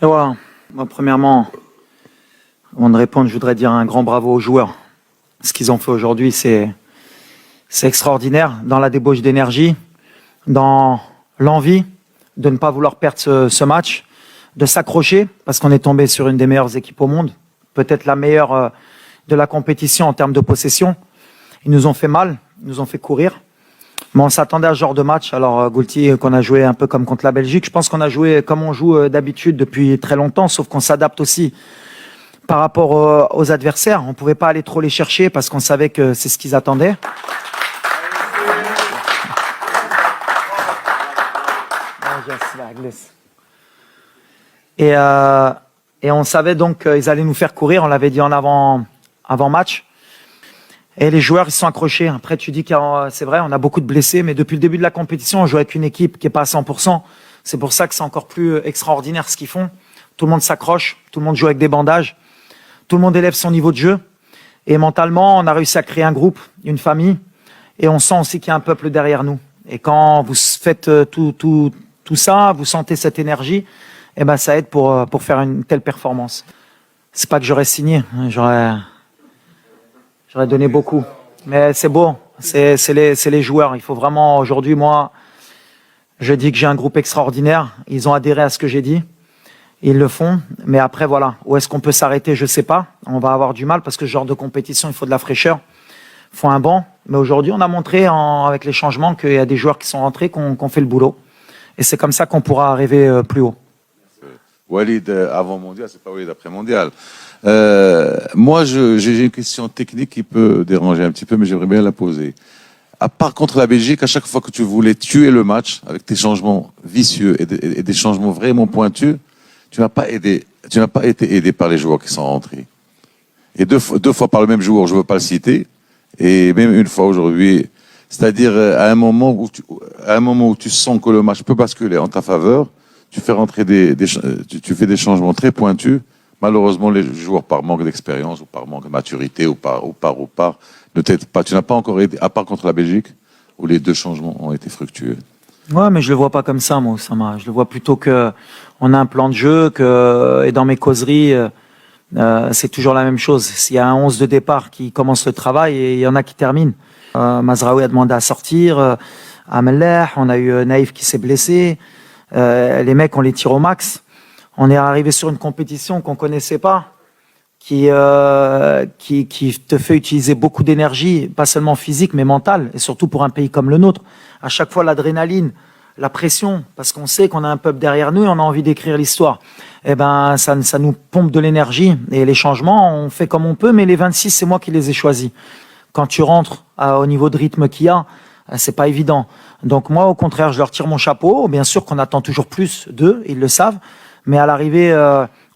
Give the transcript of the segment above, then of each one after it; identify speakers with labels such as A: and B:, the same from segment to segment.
A: Et voilà. Moi, premièrement, avant de répondre, je voudrais dire un grand bravo aux joueurs. Ce qu'ils ont fait aujourd'hui, c'est extraordinaire dans la débauche d'énergie, dans l'envie de ne pas vouloir perdre ce match, de s'accrocher parce qu'on est tombé sur une des meilleures équipes au monde, peut-être la meilleure de la compétition en termes de possession. Ils nous ont fait mal, ils nous ont fait courir. Mais on s'attendait à ce genre de match. Alors, Goulti, qu'on a joué un peu comme contre la Belgique, je pense qu'on a joué comme on joue d'habitude depuis très longtemps, sauf qu'on s'adapte aussi par rapport aux adversaires. On ne pouvait pas aller trop les chercher parce qu'on savait que c'est ce qu'ils attendaient. Et on savait donc qu'ils allaient nous faire courir. On l'avait dit en avant-match. Et les joueurs, ils se sont accrochés. Après, tu dis que c'est vrai, on a beaucoup de blessés, mais depuis le début de la compétition, on joue avec une équipe qui n'est pas à 100%. C'est pour ça que c'est encore plus extraordinaire ce qu'ils font. Tout le monde s'accroche, tout le monde joue avec des bandages, tout le monde élève son niveau de jeu. Et mentalement, on a réussi à créer un groupe, une famille, et on sent aussi qu'il y a un peuple derrière nous. Et quand vous faites tout ça, vous sentez cette énergie, et ben ça aide pour faire une telle performance. C'est pas que j'aurais signé, j'aurais donné beaucoup. Mais c'est beau, c'est les joueurs. Il faut vraiment, aujourd'hui, moi, je dis que j'ai un groupe extraordinaire. Ils ont adhéré à ce que j'ai dit. Ils le font. Mais après, voilà, où est-ce qu'on peut s'arrêter, je sais pas. On va avoir du mal parce que ce genre de compétition, il faut de la fraîcheur. Il faut un banc. Mais aujourd'hui, on a montré avec les changements qu'il y a des joueurs qui sont rentrés, qui ont fait le boulot. Et c'est comme ça qu'on pourra arriver plus haut.
B: Walid avant mondial, c'est pas Walid après mondial. Moi, j'ai une question technique qui peut déranger un petit peu, mais j'aimerais bien la poser. À part contre la Belgique, à chaque fois que tu voulais tuer le match avec tes changements vicieux et des changements vraiment pointus, tu n'as pas été aidé par les joueurs qui sont rentrés. Et deux fois par le même joueur, je veux pas le citer, et même une fois aujourd'hui. C'est-à-dire à un moment où tu sens que le match peut basculer en ta faveur, tu fais rentrer tu fais des changements très pointus. Malheureusement, les joueurs, par manque d'expérience ou par manque de maturité ou par, ne t'aident pas. Tu n'as pas encore aidé, à part contre la Belgique, où les deux changements ont été fructueux.
A: Ouais, mais je le vois pas comme ça, moi, Oussama. Je le vois plutôt que on a un plan de jeu, et dans mes causeries, c'est toujours la même chose. S'il y a un 11 de départ qui commence le travail et il y en a qui terminent. Mazraoui a demandé à sortir, Amellah, on a eu Naïf qui s'est blessé. Les mecs, on les tire au max. On est arrivé sur une compétition qu'on connaissait pas, qui te fait utiliser beaucoup d'énergie, pas seulement physique, mais mentale, et surtout pour un pays comme le nôtre. À chaque fois, l'adrénaline, la pression, parce qu'on sait qu'on a un peuple derrière nous et on a envie d'écrire l'histoire. Eh ben, ça nous pompe de l'énergie. Et les changements, on fait comme on peut, mais les 26, c'est moi qui les ai choisis. Quand tu rentres au niveau de rythme qu'il y a, c'est pas évident. Donc moi, au contraire, je leur tire mon chapeau. Bien sûr qu'on attend toujours plus d'eux, ils le savent. Mais à l'arrivée,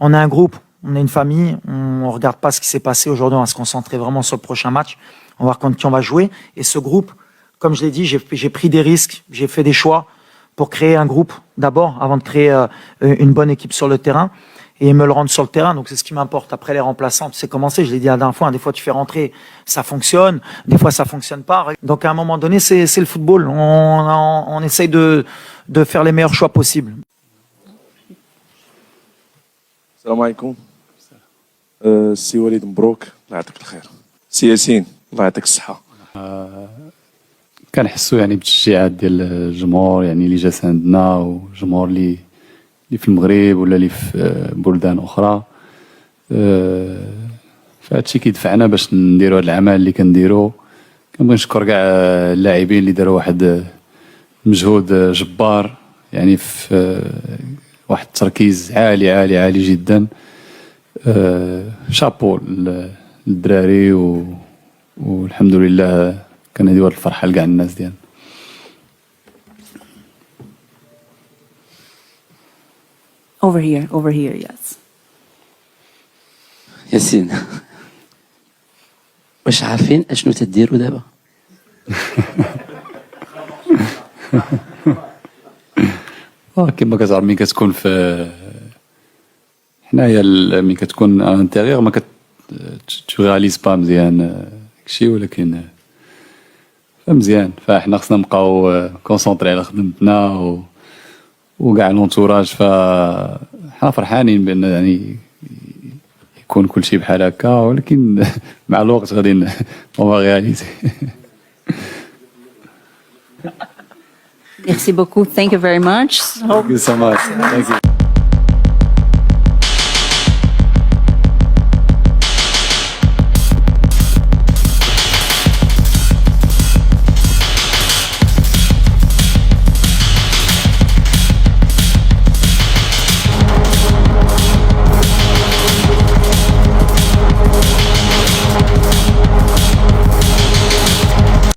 A: on a un groupe, on est une famille. On regarde pas ce qui s'est passé aujourd'hui. On va se concentrer vraiment sur le prochain match. On va voir contre qui on va jouer. Et ce groupe, comme je l'ai dit, j'ai pris des risques, j'ai fait des choix pour créer un groupe d'abord, avant de créer une bonne équipe sur le terrain. Et me le rendre sur le terrain, donc c'est ce qui m'importe. Après les remplaçants, tu sais comment c'est, je l'ai dit la dernière fois, des fois tu fais rentrer, ça fonctionne, des fois ça fonctionne pas. Donc à un moment donné, c'est le football. On essaye de faire les meilleurs choix possibles.
C: السلام عليكم سي وليد مبروك الله يعطيك الخير سي ياسين الله يعطيك الصحة
D: كنحسوا يعني بالتشجيعات ديال الجمهور يعني اللي جالس عندنا والجمهور اللي في المغرب ولا اللي في بلدان اخرى فهادشي كيدفعنا باش نديروا هاد العمل اللي كنديروا. كنبغي نشكر كاع اللاعبين اللي داروا واحد مجهود جبار يعني في واحد التركيز عالي عالي عالي جدا. شابو للدراري والحمد لله كنديروا هاد الفرحه لكاع الناس ديالنا.
E: Over here, yes.
F: ياسين واش عارفين اشنو تديروا دابا؟
D: كما كتعرف ملي كتكون في حنايا ملي كتكون انتيريور ما تغاليز با مزيان داكشي ولكن فمزيان فاحنا خصنا نبقاو كونسونطري على خدمتنا وكاع لونتوراج حنا فرحانين بان يعني يكون كل شيء بحال هكا، ولكن مع الوقت غادي اون رياليزي.
E: Merci beaucoup. Thank you very much.
D: Thank you so much. Thank you.